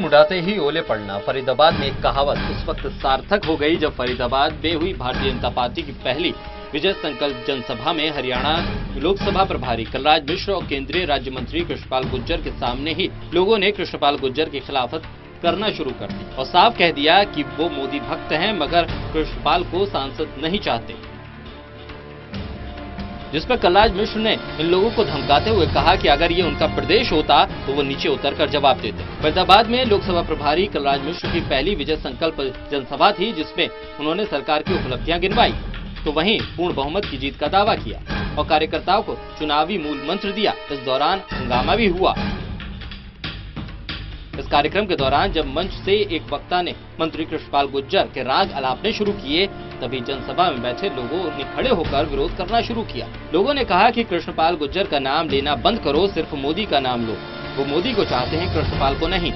उड़ाते ही ओले पड़ना। फरीदाबाद में एक कहावत उस वक्त सार्थक हो गई जब फरीदाबाद में हुई भारतीय जनता पार्टी की पहली विजय संकल्प जनसभा में हरियाणा लोकसभा प्रभारी कलराज मिश्र और केंद्रीय राज्य मंत्री कृष्णपाल गुर्जर के सामने ही लोगों ने कृष्णपाल गुर्जर की खिलाफत करना शुरू कर दी और साफ कह दिया कि वो मोदी भक्त हैं मगर कृष्णपाल को सांसद नहीं चाहते, जिस पर कलराज मिश्र ने इन लोगों को धमकाते हुए कहा कि अगर ये उनका प्रदेश होता तो वो नीचे उतरकर जवाब देते। फरीदाबाद में लोकसभा प्रभारी कलराज मिश्र की पहली विजय संकल्प जनसभा थी जिसमें उन्होंने सरकार की उपलब्धियां गिनवाई, तो वहीं पूर्ण बहुमत की जीत का दावा किया और कार्यकर्ताओं को चुनावी मूल मंत्र दिया। इस दौरान हंगामा भी हुआ। इस कार्यक्रम के दौरान जब मंच से एक वक्ता ने मंत्री कृष्णपाल गुर्जर के राग अलापने शुरू किए, तभी जनसभा में बैठे लोगों ने खड़े होकर विरोध करना शुरू किया। लोगों ने कहा कि कृष्णपाल गुर्जर का नाम लेना बंद करो, सिर्फ मोदी का नाम लो। वो मोदी को चाहते हैं, कृष्णपाल को नहीं।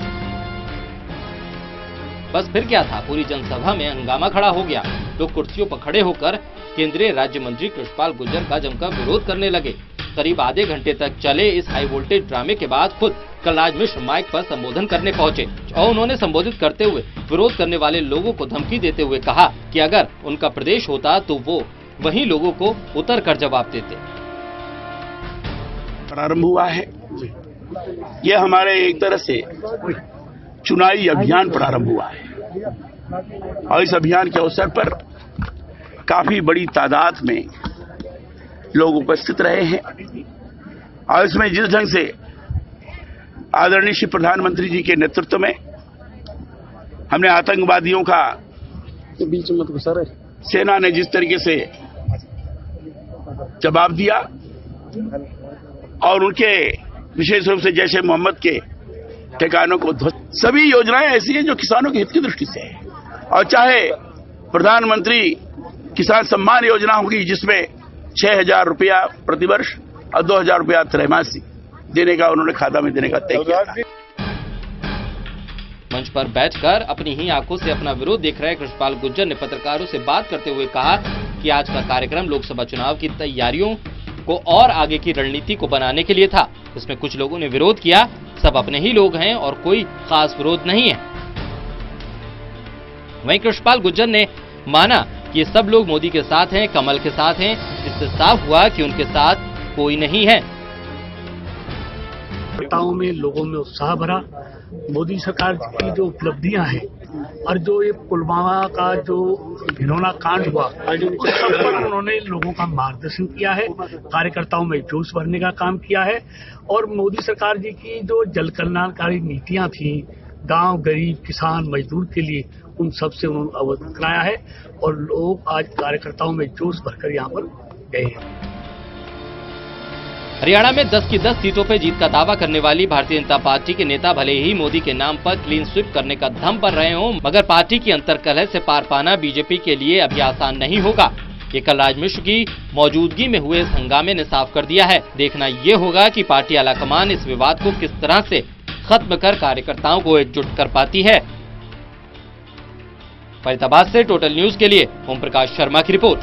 बस फिर क्या था, पूरी जनसभा में हंगामा खड़ा हो गया। लोग कुर्सियों पर खड़े होकर केंद्रीय राज्य मंत्री कृष्णपाल गुर्जर का जमकर विरोध करने लगे। करीब आधे घंटे तक चले इस हाई वोल्टेज ड्रामे के बाद खुद कलराज मिश्र माइक पर संबोधन करने पहुंचे और उन्होंने संबोधित करते हुए विरोध करने वाले लोगों को धमकी देते हुए कहा कि अगर उनका प्रदेश होता तो वो वहीं लोगों को उतर कर जवाब देते। प्रारंभ हुआ है, यह हमारे एक तरह से चुनावी अभियान प्रारंभ हुआ है और इस अभियान के अवसर पर काफी बड़ी तादाद में लोग उपस्थित रहे हैं और इसमें जिस ढंग से आदरणीय श्री प्रधानमंत्री जी के नेतृत्व में हमने आतंकवादियों का सेना ने जिस तरीके से जवाब दिया और उनके विशेष रूप से जैश ए मोहम्मद के ठिकानों को सभी योजनाएं ऐसी हैं जो किसानों के हित की दृष्टि से है। और चाहे प्रधानमंत्री किसान सम्मान योजना होगी जिसमें 6,000 रुपया प्रतिवर्ष और 2,000 रुपया त्रैमासिक देने का उन्होंने खाता में देने का तय किया था। मंच पर बैठकर अपनी ही आंखों से अपना विरोध देख रहे कृष्णपाल गुर्जर ने पत्रकारों से बात करते हुए कहा कि आज का कार्यक्रम लोकसभा चुनाव की तैयारियों को और आगे की रणनीति को बनाने के लिए था। इसमें कुछ लोगों ने विरोध किया, सब अपने ही लोग हैं और कोई खास विरोध नहीं है। वहीं कृष्णपाल गुर्जर ने माना कि ये सब लोग मोदी के साथ हैं, कमल के साथ हैं। इससे साफ हुआ कि उनके साथ कोई नहीं है। नेताओं में, लोगों में उत्साह भरा। मोदी सरकार की जो उपलब्धियां हैं और जो ये पुलवामा का जो घिनौना कांड हुआ उस सब पर उन्होंने लोगों का मार्गदर्शन किया है, कार्यकर्ताओं में जोश भरने का काम किया है और मोदी सरकार जी की जो जन कल्याणकारी नीतियां थी गांव, गरीब, किसान, मजदूर के लिए, उन सब से उन्होंने अवगत कराया है और लोग आज कार्यकर्ताओं में जोश भरकर यहाँ पर गए हैं। हरियाणा में 10 की 10 सीटों पर जीत का दावा करने वाली भारतीय जनता पार्टी के नेता भले ही मोदी के नाम पर क्लीन स्वीप करने का दम पर रहे हों, मगर पार्टी की अंतर्कलह से पार पाना बीजेपी के लिए अभी आसान नहीं होगा। ये कलराज मिश्र की मौजूदगी में हुए इस हंगामे ने साफ कर दिया है। देखना ये होगा कि पार्टी आलाकमान इस विवाद को किस तरह से खत्म कर कार्यकर्ताओं को एकजुट कर पाती है। फरीदाबाद से टोटल न्यूज के लिए ओम प्रकाश शर्मा की रिपोर्ट।